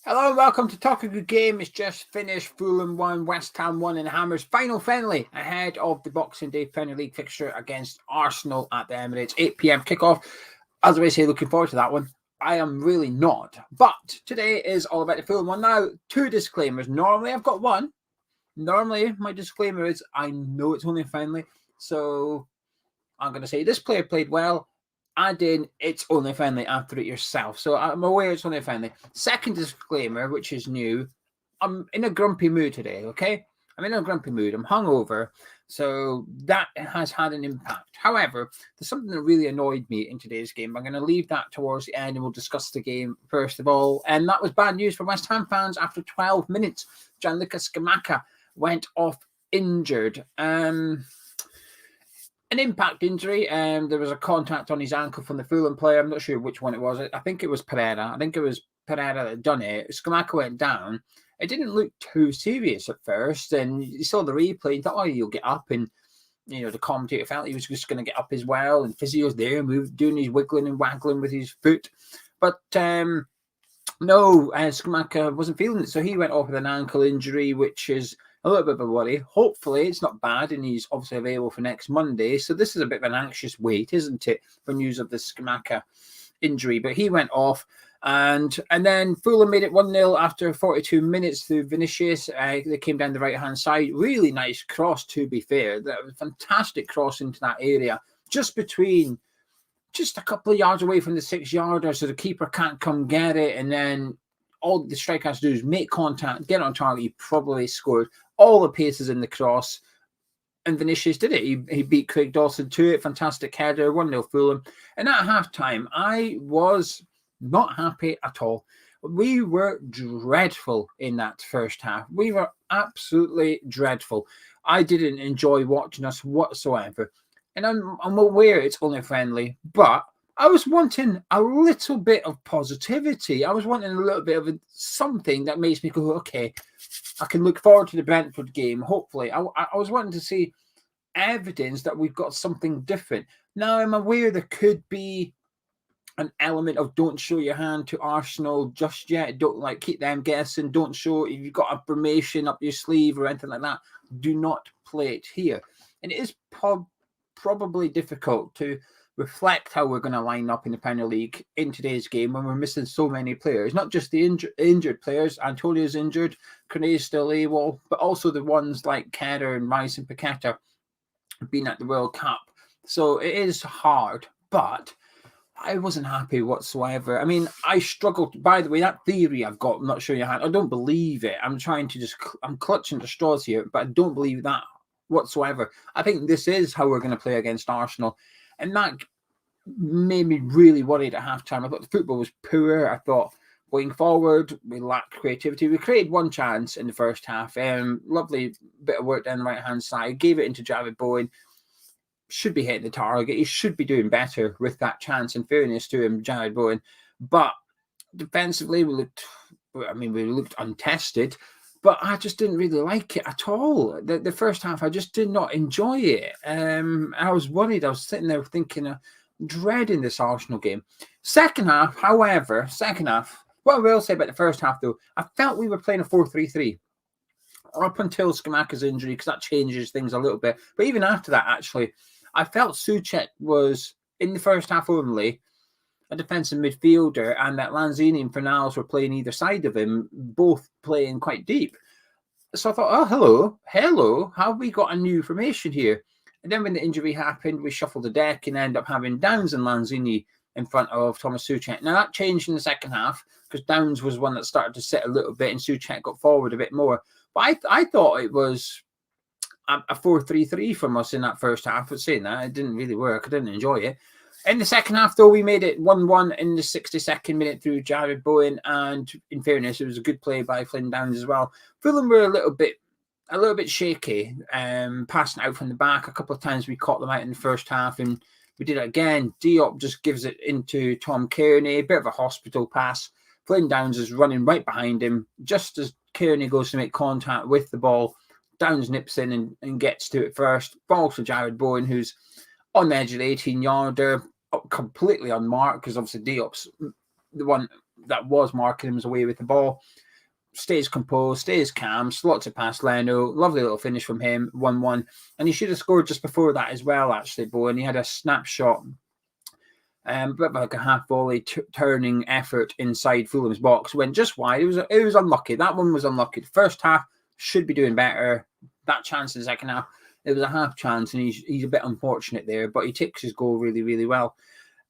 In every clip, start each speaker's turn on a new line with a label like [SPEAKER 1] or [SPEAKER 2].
[SPEAKER 1] Hello and welcome to Talk a Good Game. It's just finished. Fulham 1, West Ham 1 in Hammers. Final friendly ahead of the Boxing Day Premier League fixture against Arsenal at the Emirates. 8 p.m. kickoff. As I say, looking forward to that one. I am really not. But today is all about the Fulham one. Now, two disclaimers. Normally, I've got one. Normally, my disclaimer is I know it's only friendly. So I'm going to say this player played well. Add in, it's only friendly after it yourself. So I'm aware it's only friendly. Second disclaimer, which is new, I'm in a grumpy mood today, okay? I'm in a grumpy mood. I'm hungover. So that has had an impact. However, there's something that really annoyed me in today's game. I'm going to leave that towards the end and we'll discuss the game first of all. And that was bad news for West Ham fans after 12 minutes. Gianluca Scamacca went off injured. An impact injury. There was a contact on his ankle from the Fulham player. I'm not sure which one it was. I think it was Pereira. I think it was Pereira that had done it. Scamacca went down. It didn't look too serious at first. And you saw the replay and thought, oh, he'll get up. And, the commentator felt he was just going to get up as well. And physio's there, doing his wiggling and waggling with his foot. But no, Scamacca wasn't feeling it. So he went off with an ankle injury, which is a little bit of a worry. Hopefully, it's not bad, and he's obviously available for next Monday. So this is a bit of an anxious wait, isn't it, for news of the Scamacca injury? But he went off, and then Fulham made it 1-0 after 42 minutes through Vinicuis. They came down the right-hand side. Really nice cross, to be fair. That was a fantastic cross into that area, just a couple of yards away from the 6-yarder, so the keeper can't come get it, and then all the striker has to do is make contact, get on target. He probably scored all the paces in the cross. And Vinicuis did it. He beat Craig Dawson to it. Fantastic header, 1-0 Fulham. And at halftime, I was not happy at all. We were dreadful in that first half. We were absolutely dreadful. I didn't enjoy watching us whatsoever. And I'm aware it's only friendly, but I was wanting a little bit of positivity. I was wanting a little bit of something that makes me go, okay, I can look forward to the Brentford game, hopefully. I was wanting to see evidence that we've got something different. Now, I'm aware there could be an element of don't show your hand to Arsenal just yet. Don't keep them guessing. Don't show if you've got a formation up your sleeve or anything like that. Do not play it here. And it is probably difficult to reflect how we're going to line up in the Premier League in today's game when we're missing so many players. Not just the injured players. Antonio's injured, Cornet's still AWOL, but also the ones like Kerr and Rice and Paqueta being at the World Cup. So it is hard, but I wasn't happy whatsoever. I mean, I struggled. By the way, that theory I've got, I'm not sure you had, I don't believe it. I'm clutching the straws here, but I don't believe that whatsoever. I think this is how we're going to play against Arsenal. And that made me really worried at halftime. I thought the football was poor. I thought going forward, we lacked creativity. We created one chance in the first half. Lovely bit of work down the right-hand side. Gave it into Jarrod Bowen. Should be hitting the target. He should be doing better with that chance, in fairness to him, Jarrod Bowen. But defensively, we looked untested. But I just didn't really like it at all. The first half, I just did not enjoy it. I was worried. I was sitting there thinking, dreading this Arsenal game. Second half, what I will say about the first half, though, I felt we were playing a 4-3-3 up until Scamacca's injury, because that changes things a little bit. But even after that, actually, I felt Souček was, in the first half only, a defensive midfielder, and that Lanzini and Fornals were playing either side of him, both playing quite deep. So I thought, oh, hello, have we got a new formation here? And then when the injury happened, we shuffled the deck and ended up having Downs and Lanzini in front of Thomas Souček. Now, that changed in the second half, because Downs was one that started to sit a little bit, and Souček got forward a bit more. But I thought it was a 4-3-3 from us in that first half. But saying that, it didn't really work. I didn't enjoy it. In the second half, though, we made it 1-1 in the 62nd minute through Jarrod Bowen, and in fairness, it was a good play by Flynn Downs as well. Fulham were a little bit shaky, passing out from the back. A couple of times we caught them out in the first half, and we did it again. Diop just gives it into Tom Kearney, a bit of a hospital pass. Flynn Downs is running right behind him. Just as Kearney goes to make contact with the ball, Downs nips in and gets to it first. Ball to Jarrod Bowen, who's on the edge of the 18-yarder, completely unmarked, because obviously Diop's the one that was marking him was away with the ball. Stays composed, stays calm, slots it past Leno. Lovely little finish from him, 1-1. And he should have scored just before that as well, actually, Bowen. He had a snapshot, but like a half volley turning effort inside Fulham's box. Went just wide. It was unlucky. That one was unlucky. The first half should be doing better. That chance in the second half, it was a half chance, and he's a bit unfortunate there, but he takes his goal really, really well.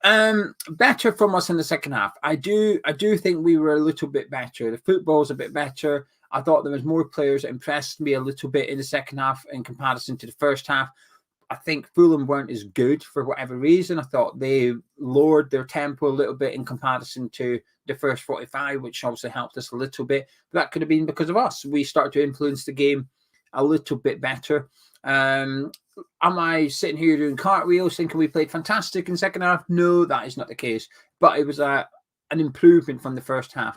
[SPEAKER 1] Better from us in the second half. I do think we were a little bit better. The football's a bit better. I thought there was more players that impressed me a little bit in the second half in comparison to the first half. I think Fulham weren't as good for whatever reason. I thought they lowered their tempo a little bit in comparison to the first 45, which obviously helped us a little bit. But that could have been because of us. We started to influence the game a little bit better. Am I sitting here doing cartwheels thinking we played fantastic in the second half? No, that is not the case. But it was an improvement from the first half.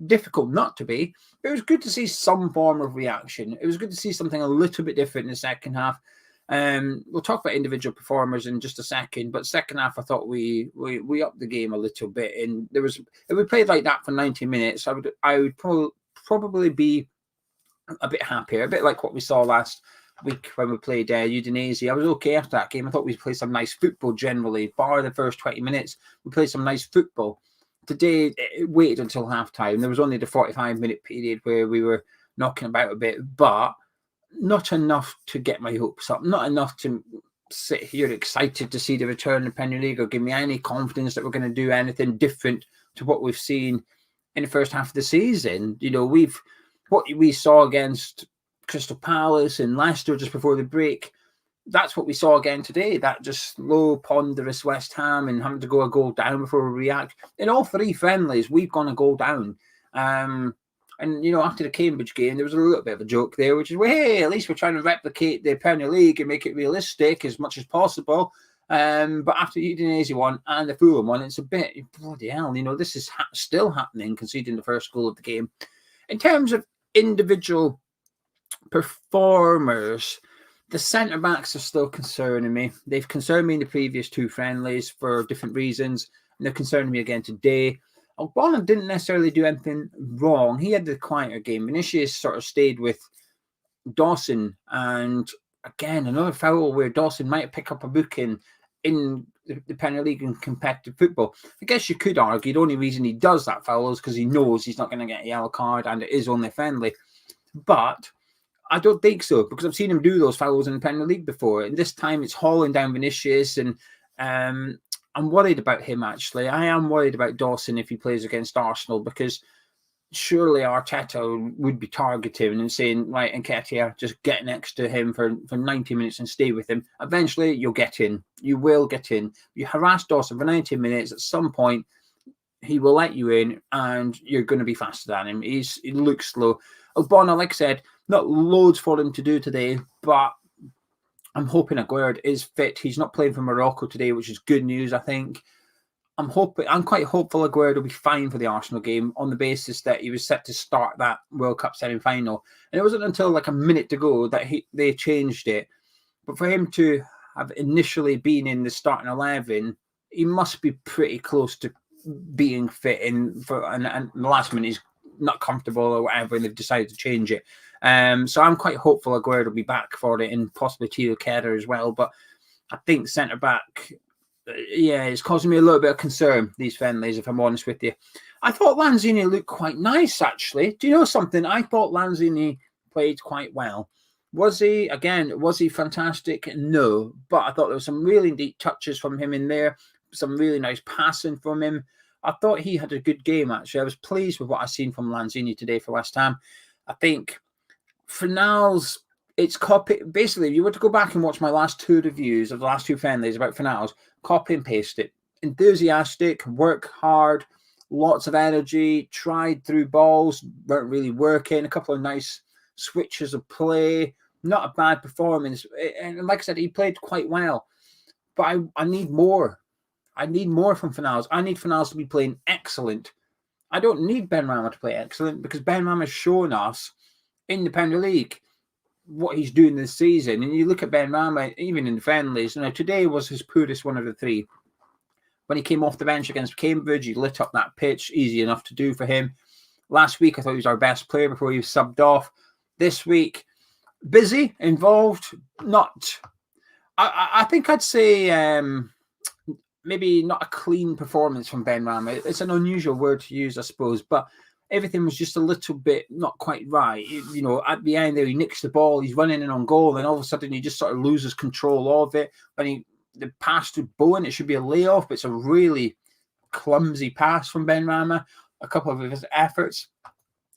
[SPEAKER 1] Difficult not to be, but it was good to see some form of reaction. It was good to see something a little bit different in the second half. We'll talk about individual performers in just a second, but second half I thought we upped the game a little bit, and if we played like that for 90 minutes, I would probably be a bit happier, a bit like what we saw last week when we played Udinese. I was okay after that game. I thought we played some nice football generally, bar the first 20 minutes. We played some nice football. Today, it waited until halftime. There was only the 45-minute period where we were knocking about a bit, but not enough to get my hopes up, not enough to sit here excited to see the return of the Premier League or give me any confidence that we're going to do anything different to what we've seen in the first half of the season. You know, what we saw against Crystal Palace and Leicester just before the break, that's what we saw again today. That just slow, ponderous West Ham and having to go a goal down before we react. In all three friendlies, we've gone a goal down. And, you know, after the Cambridge game, there was a little bit of a joke there, which is, well, hey, at least we're trying to replicate the Premier League and make it realistic as much as possible. But after the Udinese one and the Fulham one, it's a bit, bloody hell, you know, this is still happening, conceding the first goal of the game. In terms of individual performers, the centre-backs are still concerning me. They've concerned me in the previous two friendlies for different reasons, and they're concerning me again today. Ogbonna didn't necessarily do anything wrong. He had the quieter game. Vinicuis sort of stayed with Dawson, and again, another foul where Dawson might pick up a booking in the Premier League and competitive football. I guess you could argue the only reason he does that foul is because he knows he's not going to get a yellow card and it is only friendly. But I don't think so, because I've seen him do those fouls in the Premier League before, and this time it's hauling down Vinicuis, and I'm worried about him, actually. I am worried about Dawson if he plays against Arsenal, because surely Arteta would be targeting and saying, right, Nketiah, just get next to him for 90 minutes and stay with him. Eventually, you'll get in. You will get in. You harass Dawson for 90 minutes. At some point, he will let you in, and you're going to be faster than him. He looks slow. Ogbonna, like I said, not loads for him to do today, but I'm hoping Aguerd is fit. He's not playing for Morocco today, which is good news, I think. I'm quite hopeful Aguerd will be fine for the Arsenal game on the basis that he was set to start that World Cup semi-final. And it wasn't until like a minute to go that they changed it. But for him to have initially been in the starting 11, he must be pretty close to being fit. And the last minute he's not comfortable or whatever, and they've decided to change it. So I'm quite hopeful Aguerd will be back for it, and possibly Tio Kehrer as well. But I think centre-back, it's causing me a little bit of concern, these friendlies, if I'm honest with you. I thought Lanzini looked quite nice, actually. Do you know something? I thought Lanzini played quite well. Was he fantastic? No. But I thought there were some really neat touches from him in there, some really nice passing from him. I thought he had a good game, actually. I was pleased with what I've seen from Lanzini today for West Ham. I think Fornals, it's copy. Basically, if you were to go back and watch my last two reviews of the last two friendlies about Fornals, copy and paste it. Enthusiastic, work hard, lots of energy, tried through balls, weren't really working, a couple of nice switches of play, not a bad performance. And like I said, he played quite well. But I need more. I need more from Fornals. I need Fornals to be playing excellent. I don't need Benrahma to play excellent, because Benrahma has shown us in the Premier League what he's doing this season. And you look at Benrahma, even in the friendlies, today was his poorest one of the three. When he came off the bench against Cambridge, he lit up that pitch, easy enough to do for him. Last week, I thought he was our best player before he was subbed off. This week, busy, involved, not... I think I'd say maybe not a clean performance from Benrahma. It's an unusual word to use, I suppose, but everything was just a little bit not quite right. You know, at the end there, he nicks the ball, he's running in on goal, and all of a sudden he just sort of loses control of it. When the pass to Bowen, it should be a layoff, but it's a really clumsy pass from Benrahma. A couple of his efforts,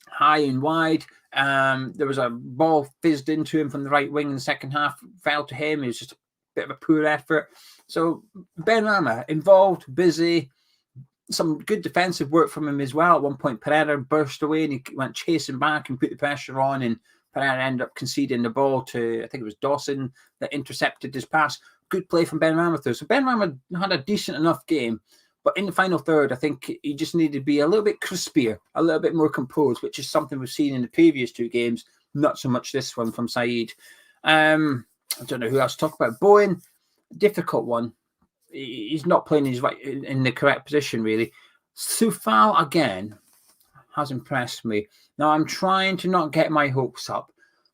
[SPEAKER 1] high and wide. There was a ball fizzed into him from the right wing in the second half, fell to him. It was just a bit of a poor effort. So Benrahma, involved, busy, some good defensive work from him as well. At one point, Pereira burst away and he went chasing back and put the pressure on, and Pereira ended up conceding the ball to, I think it was Dawson, that intercepted his pass. Good play from Benrahma though. So Benrahma had a decent enough game, but in the final third, I think he just needed to be a little bit crispier, a little bit more composed, which is something we've seen in the previous two games, not so much this one from Saeed. I don't know who else to talk about. Bowen, difficult one. He's not playing his right in the correct position, really. Soufal, again, has impressed me. Now, I'm trying to not get my hopes up.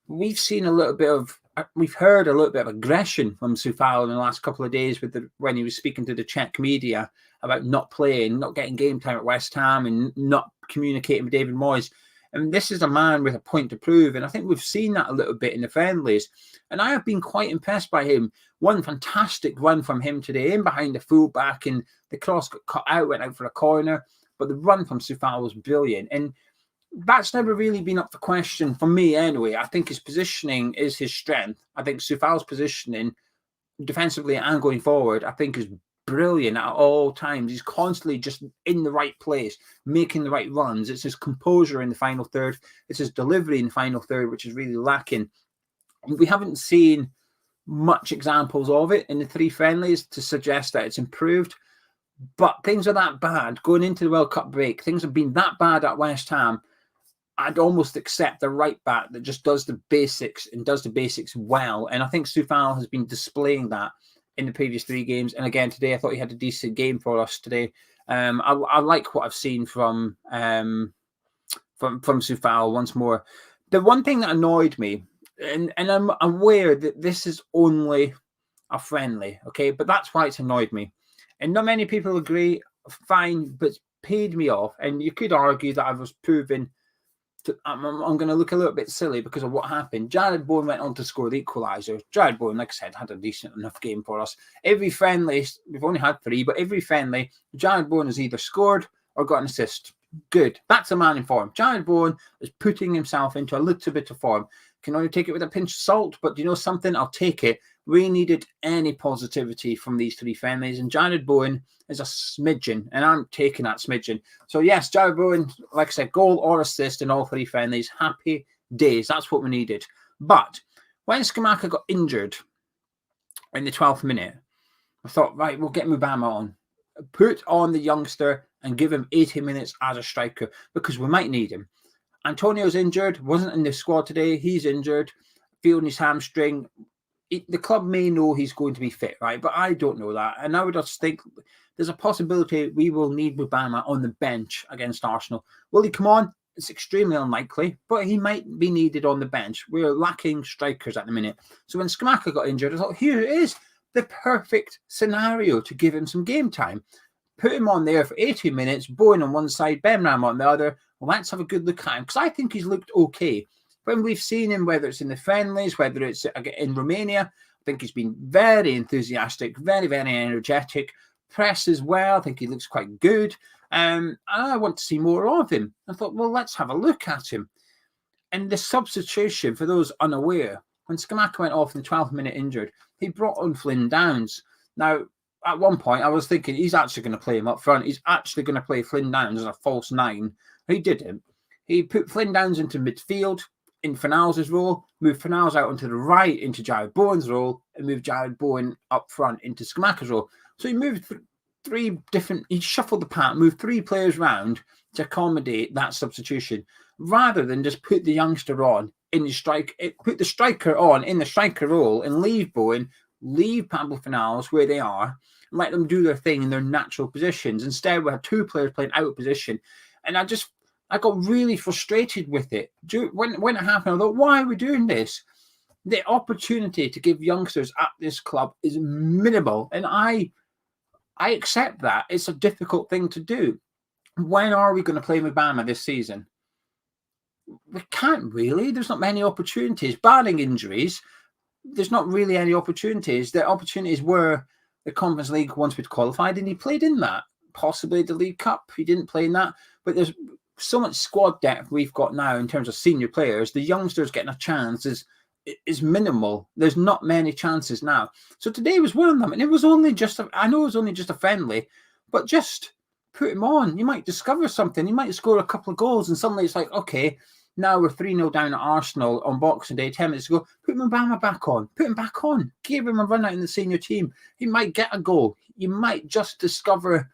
[SPEAKER 1] We've seen a little bit of, we've heard a little bit of aggression from Soufal in the last couple of days when he was speaking to the Czech media about not playing, not getting game time at West Ham, and not communicating with David Moyes. And this is a man with a point to prove. And I think we've seen that a little bit in the friendlies. And I have been quite impressed by him. One fantastic run from him today, in behind the fullback, and the cross got cut out, went out for a corner. But the run from Soufal was brilliant. And that's never really been up for question for me anyway. I think his positioning is his strength. I think Soufal's positioning, defensively and going forward, I think is brilliant at all times. He's constantly just in the right place, making the right runs. It's his composure in the final third. It's his delivery in the final third, which is really lacking. We haven't seen much examples of it in the three friendlies to suggest that it's improved. But things are that bad. Going into the World Cup break, things have been that bad at West Ham. I'd almost accept the right back that just does the basics and does the basics well. And I think Soufal has been displaying that in the previous three games. And again, today, I thought he had a decent game for us today. I like what I've seen from Soufal once more. The one thing that annoyed me, and I'm aware that this is only a friendly, okay? But that's why it's annoyed me. And not many people agree, fine, but it's paid me off. And you could argue that I was proven I'm going to look a little bit silly because of what happened. Jarrod Bowen went on to score the equaliser. Jarrod Bowen, like I said, had a decent enough game for us. Every friendly, we've only had 3, but every friendly, Jarrod Bowen has either scored or got an assist. Good. That's a man in form. Jarrod Bowen is putting himself into a little bit of form. Can only take it with a pinch of salt, but do you know something? I'll take it. We needed any positivity from these 3 friendlies, and Jarrod Bowen is a smidgen, and I'm taking that smidgen. So yes, Jarrod Bowen, like I said, goal or assist in all 3 friendlies. Happy days. That's what we needed. But when Scamacca got injured in the 12th minute, I thought, right, we'll get Mubama on. Put on the youngster and give him 80 minutes as a striker because we might need him. Antonio's injured, wasn't in the squad today. He's injured, feeling his hamstring. The club may know he's going to be fit, right? But I don't know that. And I would just think there's a possibility we will need Mubama on the bench against Arsenal. Will he come on? It's extremely unlikely, but he might be needed on the bench. We're lacking strikers at the minute. So when Scamacca got injured, I thought, here it is, the perfect scenario to give him some game time. Put him on there for 80 minutes, Bowen on one side, Benrahma on the other. Well, let's have a good look at him because I think he's looked okay. When we've seen him, whether it's in the friendlies, whether it's in Romania, I think he's been very enthusiastic, very, very energetic. Presses well. I think he looks quite good. And I want to see more of him. I thought, well, let's have a look at him. And the substitution, for those unaware, when Scamacca went off in the 12th minute injured, he brought on Flynn Downs. Now, at one point, I was thinking he's actually going to play him up front. He's actually going to play Flynn Downs as a false 9. He didn't. He put Flynn Downs into midfield in Fornals' role, moved Fornals out onto the right into Jarrod Bowen's role, and moved Jarrod Bowen up front into Scamacca's role. So he moved he shuffled the pack, moved 3 players round to accommodate that substitution, rather than just put the youngster on in the put the striker on in the striker role and leave Bowen, leave Pablo Fornals where they are, and let them do their thing in their natural positions. Instead, we had 2 players playing out of position. And I got really frustrated with it. When it happened, I thought, why are we doing this? The opportunity to give youngsters at this club is minimal. And I accept that. It's a difficult thing to do. When are we going to play Mubama this season? We can't really. There's not many opportunities. Barring injuries, there's not really any opportunities. The opportunities were the Conference League once we'd qualified, and he played in that. Possibly the League Cup. He didn't play in that. But there's so much squad depth we've got now in terms of senior players. The youngsters getting a chance is minimal. There's not many chances now. So today was one of them. And it was only just, I know it was only just a friendly, but just put him on. You might discover something. You might score a couple of goals, and suddenly it's like, okay, now we're 3-0 down at Arsenal on Boxing Day, 10 minutes ago. Put Mubama back on. Put him back on. Give him a run out in the senior team. He might get a goal. You might just discover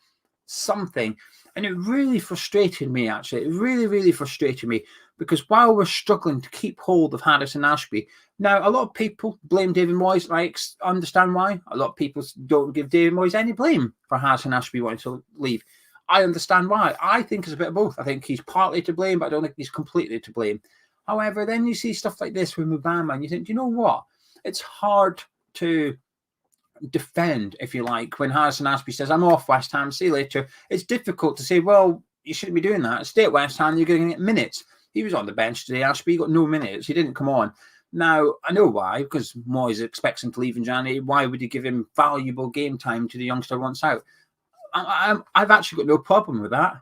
[SPEAKER 1] something. And it really frustrated me, actually. It really, really frustrated me, because while we're struggling to keep hold of Harrison Ashby, now a lot of people blame David Moyes. I understand why. A lot of people don't give David Moyes any blame for Harrison Ashby wanting to leave. I understand why. I think it's a bit of both. I think he's partly to blame, but I don't think he's completely to blame. However, then you see stuff like this with Mubama, and you think, do you know what? It's hard to defend, if you like, when Harrison Ashby says, I'm off West Ham, see you later. It's difficult to say, well, you shouldn't be doing that. Stay at West Ham, you're going to get minutes. He was on the bench today, Ashby. He got no minutes. He didn't come on. Now, I know why, because Moyes expects him to leave in January. Why would he give him valuable game time to the youngster once out? I've actually got no problem with that.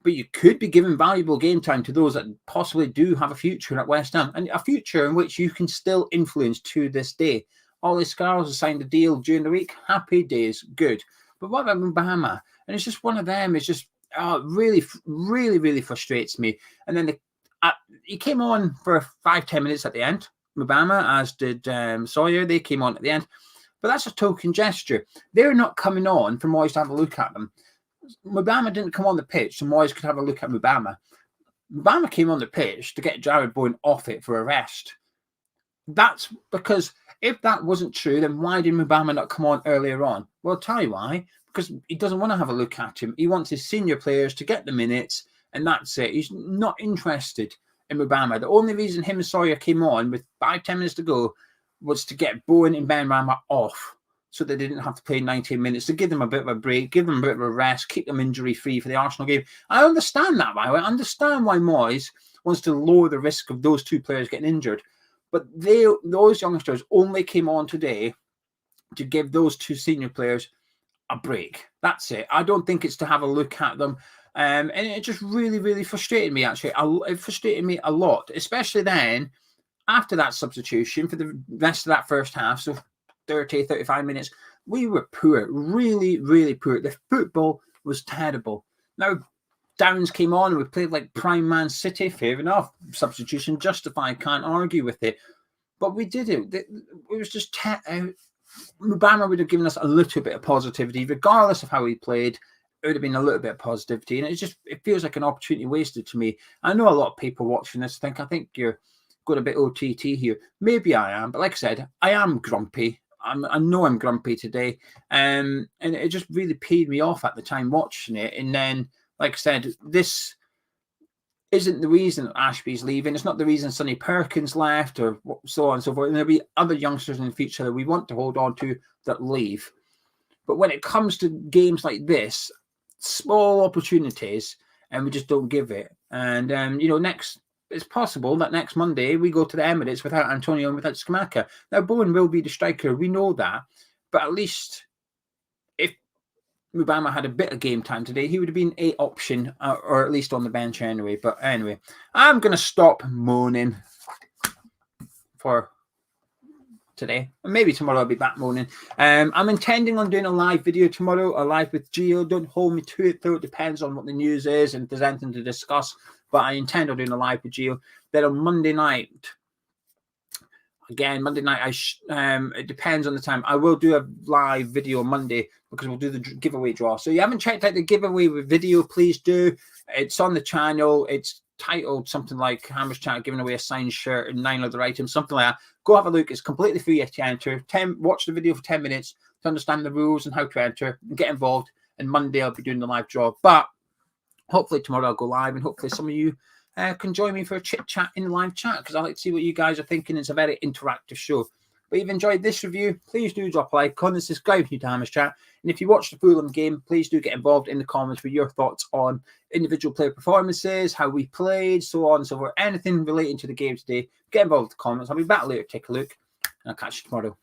[SPEAKER 1] But you could be giving valuable game time to those that possibly do have a future at West Ham, and a future in which you can still influence to this day. Ollie Scarles has signed a deal during the week. Happy days. Good. But what about Mubama? And it's just one of them. It's just really, really, really frustrates me. And then he came on for 5-10 minutes at the end. Mubama, as did Sawyer. They came on at the end. But that's a token gesture. They're not coming on for Moyes to have a look at them. Mubama didn't come on the pitch so Moyes could have a look at Mubama. Mubama came on the pitch to get Jarrod Bowen off it for a rest. That's because if that wasn't true, then why did Mubama not come on earlier on? Well, I'll tell you why. Because he doesn't want to have a look at him. He wants his senior players to get the minutes, and that's it. He's not interested in Mubama. The only reason him and Sawyer came on with 5-10 minutes to go was to get Bowen and Ben Rama off, so they didn't have to play 19 minutes, to give them a bit of a break, give them a bit of a rest, keep them injury-free for the Arsenal game. I understand that, by the way. I understand why Moyes wants to lower the risk of those 2 players getting injured. But those youngsters only came on today to give those 2 senior players a break. That's it. I don't think it's to have a look at them. And it just really, really frustrated me, actually. It frustrated me a lot, especially then, after that substitution, for the rest of that first half, so 30, 35 minutes, we were poor, really, really poor. The football was terrible. Now, Downs came on and we played like prime Man City. Fair enough. Substitution justified. Can't argue with it. But we did it. It was just... Mubama would have given us a little bit of positivity, regardless of how he played. It would have been a little bit of positivity. And it feels like an opportunity wasted to me. I know a lot of people watching this think, I think you're going a bit OTT here. Maybe I am. But like I said, I am grumpy. I know I'm grumpy today. And it just really peed me off at the time watching it. And then, like I said, this isn't the reason Ashby's leaving. It's not the reason Sonny Perkins left, or so on and so forth. And there'll be other youngsters in the future that we want to hold on to that leave. But when it comes to games like this, small opportunities, and we just don't give it. And, it's possible that next Monday we go to the Emirates without Antonio and without Scamacca. Now, Bowen will be the striker. We know that. But at least if Mubama had a bit of game time today, he would have been an option, or at least on the bench anyway. But anyway, I'm going to stop moaning for today. And maybe tomorrow I'll be back moaning. I'm intending on doing a live video tomorrow, a live with Gio. Don't hold me to it, though. It depends on what the news is and if there's anything to discuss. But I intend on doing a live with Gio. Then on Monday night, Again, Monday night, it depends on the time. I will do a live video on Monday because we'll do the giveaway draw. So you haven't checked out the giveaway video, please do. It's on the channel. It's titled something like Hammer's Chat giving away a signed shirt and 9 other items, something like that. Go have a look. It's completely free to enter. Watch the video for 10 minutes to understand the rules and how to enter and get involved. And Monday I'll be doing the live draw. But hopefully tomorrow I'll go live, and hopefully some of you can join me for a chit chat in the live chat, because I like to see what you guys are thinking. It's a very interactive show. But if you've enjoyed this review, please do drop a like, comment, subscribe to Hammer's Chat. And if you watched the Fulham game, please do get involved in the comments with your thoughts on individual player performances, how we played, so on and so forth. Anything relating to the game today, get involved with the comments. I'll be back later to take a look, and I'll catch you tomorrow.